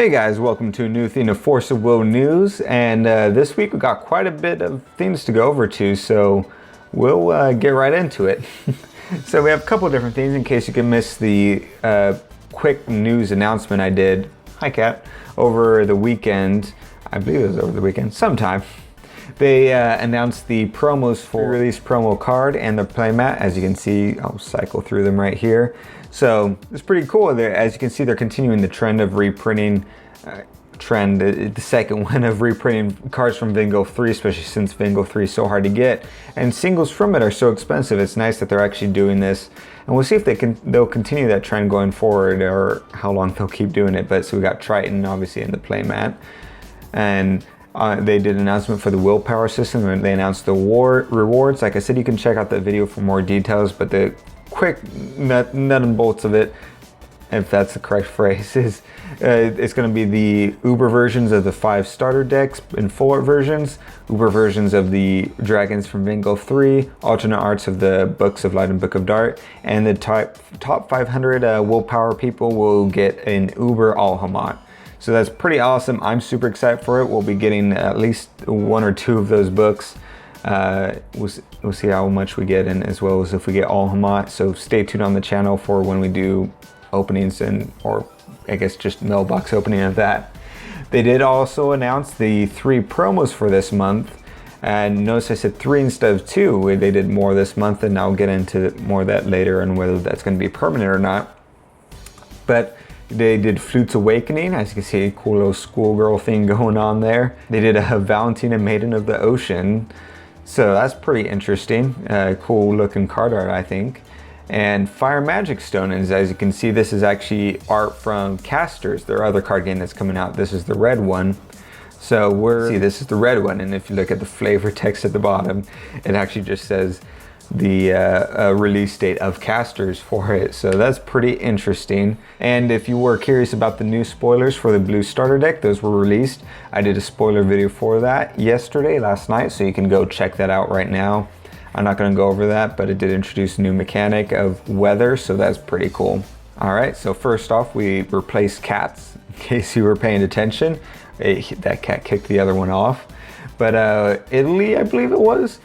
Hey guys, welcome to a new thing of Force of Will news, and this week we got quite a bit of things to go over to, so we'll get right into it. So we have a couple of different things in case you can miss the quick news announcement I did, hi Cat, over the weekend. I believe it was over the weekend, sometime. They announced the promos for release promo card and the playmat. As you can see, I'll cycle through them right here. So it's pretty cool. As you can see, they're continuing the trend of reprinting, the second one of reprinting cards from Vingo 3, especially since Vingo 3 is so hard to get. And singles from it are so expensive. It's nice that they're actually doing this. And we'll see if they'll continue that trend going forward or how long they'll keep doing it. But so we got Triton, obviously, in the playmat. And they did an announcement for the willpower system, and they announced the rewards. Like I said, you can check out that video for more details, but the quick nut and bolts of it, if that's the correct phrase, is it's going to be the Uber versions of the 5 starter decks in full art versions, Uber versions of the dragons from Vingo 3, alternate arts of the Books of Light and Book of Dart, and the top 500 willpower people will get an Uber Alhamat. So that's pretty awesome. I'm super excited for it. We'll be getting at least 1 or 2 of those books. We'll see how much we get, and as well as if we get all Hamat. So stay tuned on the channel for when we do openings or I guess just mailbox opening of that. They did also announce the 3 promos for this month. And notice I said 3 instead of 2. They did more this month, and I'll get into more of that later and whether that's going to be permanent or not. But they did Flute's Awakening. As you can see, a cool little schoolgirl thing going on there. They did a Valentina Maiden of the Ocean. So that's pretty interesting. Cool looking card art, I think. And Fire Magic Stone. And as you can see, this is actually art from Casters, their other card game that's coming out. This is the red one. So this is the red one. And if you look at the flavor text at the bottom, it actually just says the release date of Casters for it. So that's pretty interesting. And if you were curious about the new spoilers for the blue starter deck, those were released. I did a spoiler video for that last night, so you can go check that out right now. I'm not going to go over that, but it did introduce a new mechanic of weather, so that's pretty cool. All right, so first off, we replaced cats, in case you were paying attention. That cat kicked the other one off. But Italy, I believe it was,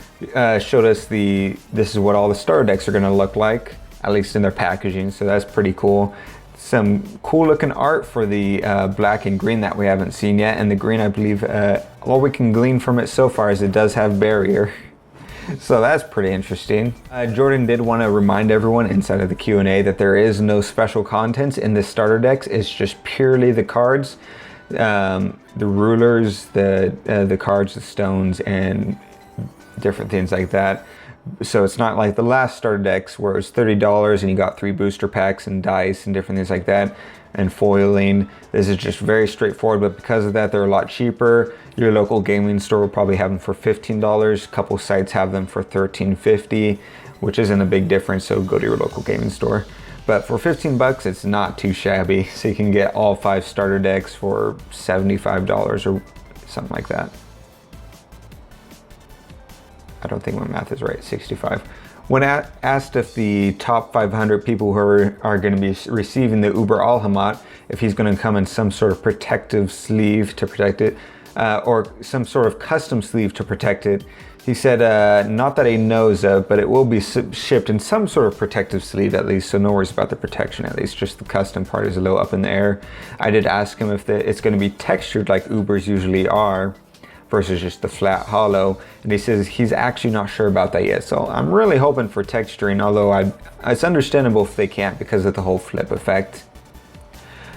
showed us this is what all the starter decks are going to look like, at least in their packaging, so that's pretty cool. Some cool looking art for the black and green that we haven't seen yet, and the green, I believe, all we can glean from it so far is it does have barrier. So that's pretty interesting. Jordan did want to remind everyone inside of the Q&A that there is no special contents in the starter decks. It's just purely the cards. The rulers, the cards, the stones, and different things like that. So it's not like the last starter decks where it was $30 and you got 3 booster packs and dice and different things like that and foiling. This is just very straightforward, but because of that, they're a lot cheaper. Your local gaming store will probably have them for $15. A couple sites have them for $13.50, which isn't a big difference, so go to your local gaming store. But for 15 bucks, it's not too shabby. So you can get all 5 starter decks for $75 or something like that. I don't think my math is right, 65. When asked if the top 500 people who are going to be receiving the Uber Alhamat, if he's going to come in some sort of protective sleeve to protect it, or some sort of custom sleeve to protect it, he said, not that he knows of, but it will be shipped in some sort of protective sleeve at least, so no worries about the protection at least, just the custom part is a little up in the air. I did ask him if it's going to be textured like Ubers usually are, versus just the flat hollow, and he says he's actually not sure about that yet. So I'm really hoping for texturing, although it's understandable if they can't because of the whole flip effect.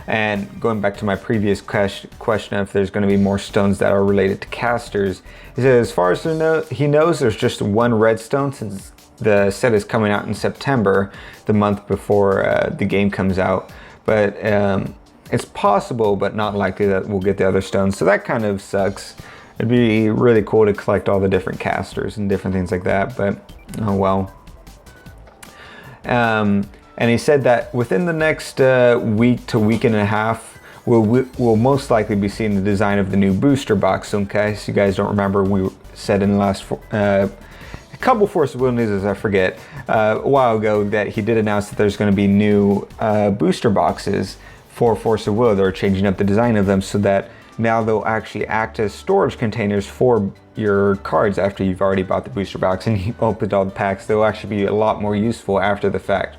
And going back to my previous question if there's going to be more stones that are related to Casters, he said as far as he knows, there's just 1 red stone since the set is coming out in September, the month before the game comes out. But it's possible, but not likely that we'll get the other stones. So that kind of sucks. It'd be really cool to collect all the different Casters and different things like that, but oh well. And he said that within the next week to week and a half, we'll most likely be seeing the design of the new booster box. So in case you guys don't remember, we said in the last a couple Force of Will news, I forget, a while ago, that he did announce that there's going to be new booster boxes for Force of Will. They're changing up the design of them so that now they'll actually act as storage containers for your cards after you've already bought the booster box and you opened all the packs. They'll actually be a lot more useful after the fact,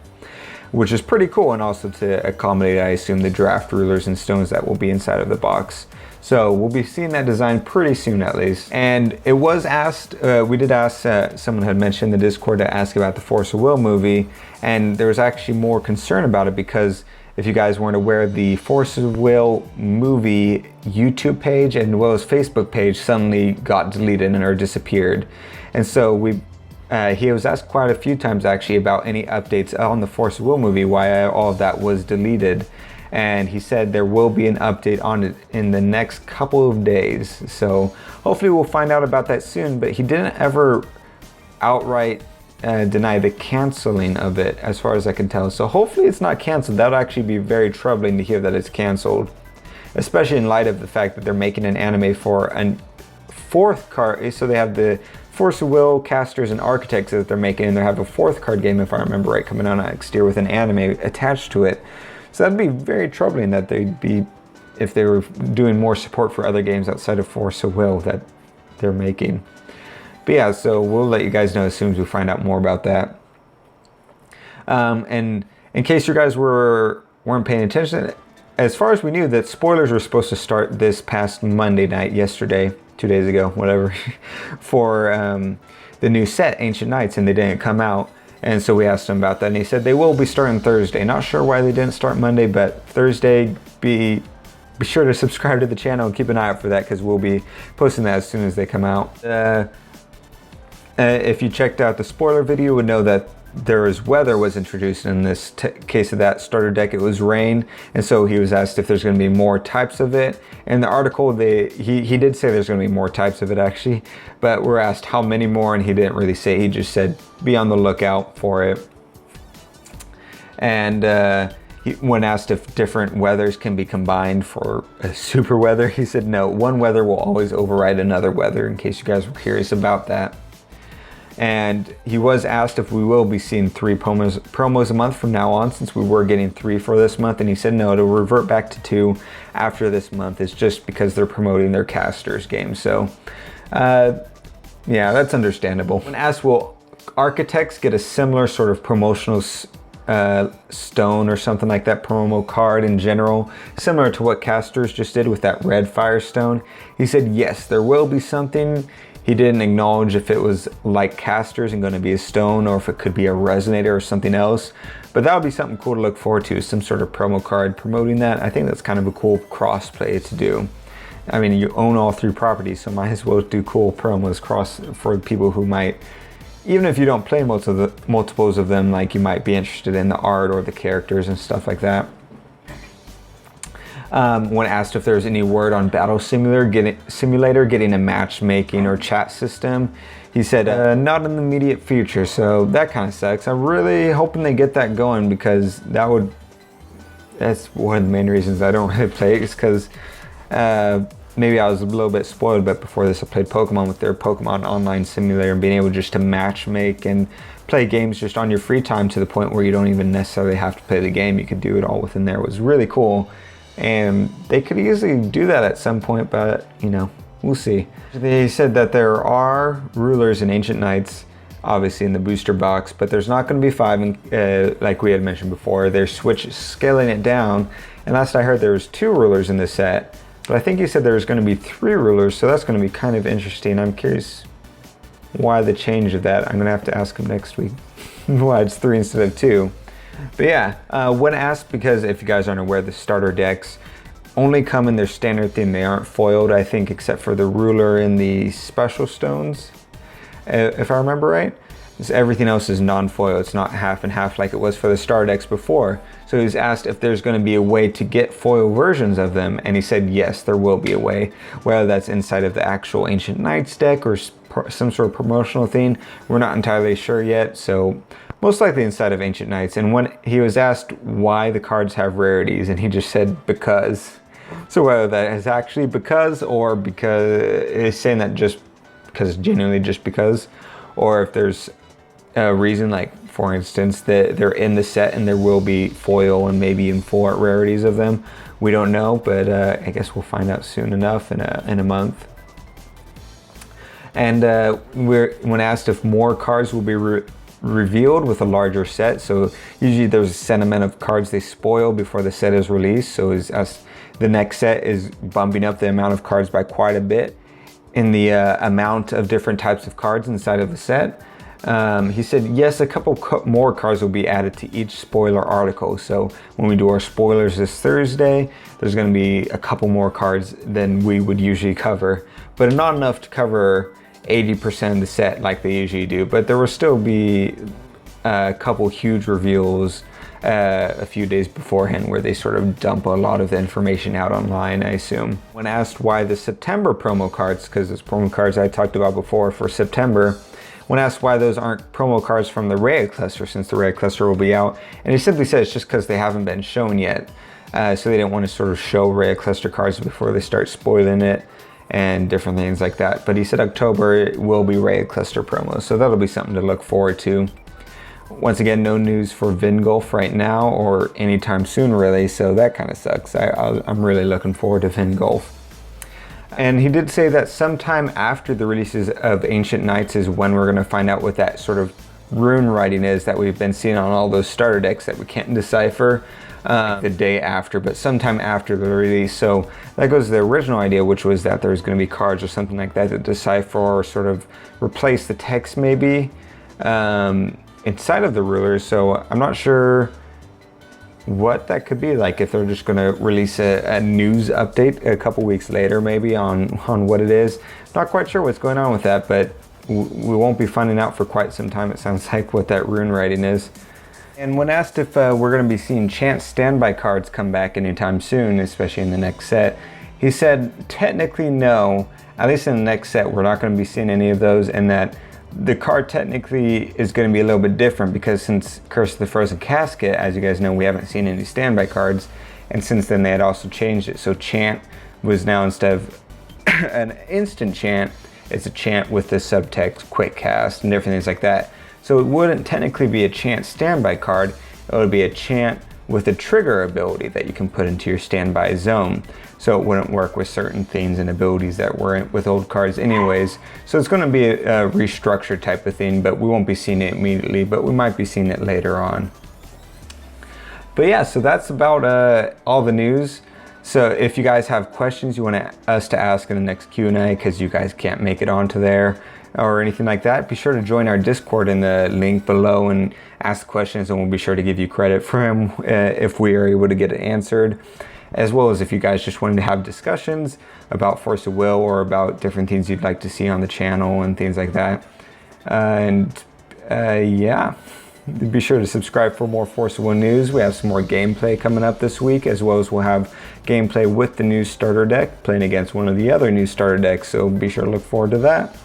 which is pretty cool, and also to accommodate, I assume, the draft rulers and stones that will be inside of the box. So we'll be seeing that design pretty soon at least. And it was asked, we did ask, someone had mentioned in the Discord to ask about the Force of Will movie, and there was actually more concern about it because if you guys weren't aware, the Force of Will movie YouTube page and as well as Facebook page suddenly got deleted and or disappeared. And so he was asked quite a few times actually about any updates on the Force of Will movie, why all of that was deleted. And he said there will be an update on it in the next couple of days. So hopefully we'll find out about that soon, but he didn't ever outright deny the canceling of it as far as I can tell. So hopefully it's not canceled. That would actually be very troubling to hear that it's canceled, especially in light of the fact that they're making an anime for a fourth card. So they have the Force of Will casters and architects that they're making, and they have a fourth card game, if I remember right, coming out next year with an anime attached to it. So that'd be very troubling that they'd be, if they were doing more support for other games outside of Force of Will that they're making. But yeah, so we'll let you guys know as soon as we find out more about that. And in case you guys weren't paying attention, as far as we knew, that spoilers were supposed to start this past Monday night, yesterday, 2 days ago, whatever, for the new set, Ancient Knights, and they didn't come out. And so we asked him about that, and he said they will be starting Thursday. Not sure why they didn't start Monday, but Thursday, be sure to subscribe to the channel and keep an eye out for that, because we'll be posting that as soon as they come out. If you checked out the spoiler video, you would know that weather was introduced in this case of that starter deck. It was rain, and so he was asked if there's going to be more types of it. In the article, he did say there's going to be more types of it actually, but we're asked how many more, and he didn't really say. He just said be on the lookout for it. And when asked if different weathers can be combined for a super weather, he said no, one weather will always override another weather, in case you guys were curious about that. And he was asked if we will be seeing 3 promos a month from now on, since we were getting 3 for this month, and he said no, it'll revert back to 2 after this month. It's just because they're promoting their casters game. So yeah, that's understandable. When asked will architects get a similar sort of promotional stone or something like that, promo card in general, similar to what casters just did with that red firestone, he said yes, there will be something. He didn't acknowledge if it was like casters and going to be a stone, or if it could be a resonator or something else. But that would be something cool to look forward to, some sort of promo card promoting that. I think that's kind of a cool cross-play to do. I mean, you own all 3 properties, so might as well do cool promos cross for people who might, even if you don't play multiples of them, like you might be interested in the art or the characters and stuff like that. When asked if there's any word on Battle Simulator getting a matchmaking or chat system, he said not in the immediate future, so that kind of sucks. I'm really hoping they get that going, because that's one of the main reasons I don't really play it, is because maybe I was a little bit spoiled, but before this I played Pokemon with their Pokemon Online Simulator, and being able just to matchmake and play games just on your free time to the point where you don't even necessarily have to play the game. You could do it all within there. It was really cool. And they could easily do that at some point, but you know, we'll see. They said that there are rulers in Ancient Knights, obviously in the booster box, but there's not going to be 5, like we had mentioned before. They're scaling it down, and last I heard there was 2 rulers in the set, but I think he said there was going to be 3 rulers, so that's going to be kind of interesting. I'm curious why the change of that. I'm going to have to ask him next week why it's 3 instead of 2. But yeah, when asked, because if you guys aren't aware, the starter decks only come in their standard theme. They aren't foiled, I think, except for the ruler and the special stones, if I remember right. So everything else is non-foil. It's not half and half like it was for the starter decks before. So he was asked if there's going to be a way to get foil versions of them, and he said yes, there will be a way. Whether that's inside of the actual Ancient Knights deck or some sort of promotional thing, we're not entirely sure yet. So most likely inside of Ancient Knights. And when he was asked why the cards have rarities, and he just said because. So whether that is actually because, or because he's saying that just because, genuinely just because, or if there's a reason, like for instance, that they're in the set and there will be foil and maybe even full art rarities of them. We don't know, but I guess we'll find out soon enough in a month. And when asked if more cards will be revealed with a larger set, so usually there's a set amount of cards they spoil before the set is released, so the next set is bumping up the amount of cards by quite a bit in the amount of different types of cards inside of the set. He said yes, a couple more cards will be added to each spoiler article. So when we do our spoilers this Thursday, there's going to be a couple more cards than we would usually cover, but not enough to cover 80% of the set like they usually do. But there will still be a couple huge reveals a few days beforehand where they sort of dump a lot of the information out online, I assume. When asked why the September promo cards, because it's promo cards I talked about before for September, when asked why those aren't promo cards from the Raid Cluster, since the Raid Cluster will be out, and he simply said it's just because they haven't been shown yet. So they didn't want to sort of show Raid Cluster cards before they start spoiling it and different things like that. But he said October will be Raid Cluster promos, so that'll be something to look forward to. Once again, no news for Vingolf right now or anytime soon really, so that kind of sucks. I'm really looking forward to Vingolf. And he did say that sometime after the releases of Ancient Knights is when we're going to find out what that sort of rune writing is that we've been seeing on all those starter decks that we can't decipher the day after, but sometime after the release. So that goes to the original idea, which was that there's going to be cards or something like that that decipher or sort of replace the text maybe inside of the rulers. So I'm not sure what that could be like, if they're just going to release a news update a couple weeks later maybe on what it is. Not quite sure what's going on with that, but we won't be finding out for quite some time, it sounds like, what that rune writing is. And when asked if we're going to be seeing chance standby cards come back anytime soon, especially in the next set, he said technically no, at least in the next set we're not going to be seeing any of those, and that the card technically is going to be a little bit different because since Curse of the Frozen Casket, as you guys know, we haven't seen any standby cards, and since then they had also changed it. So chant was now, instead of an instant chant, it's a chant with the subtext, quick cast, and different things like that. So it wouldn't technically be a chant standby card, it would be a chant with a trigger ability that you can put into your standby zone. So it wouldn't work with certain things and abilities that weren't with old cards anyways. So it's going to be a restructured type of thing, but we won't be seeing it immediately, but we might be seeing it later on. But yeah, so that's about all the news. So if you guys have questions you want us to ask in the next Q&A because you guys can't make it onto there or anything like that, be sure to join our Discord in the link below and ask questions, and we'll be sure to give you credit for them if we are able to get it answered. As well as if you guys just wanted to have discussions about Force of Will or about different things you'd like to see on the channel and things like that. Yeah, be sure to subscribe for more Force of Will news. We have some more gameplay coming up this week, as well as we'll have gameplay with the new starter deck, playing against one of the other new starter decks, so be sure to look forward to that.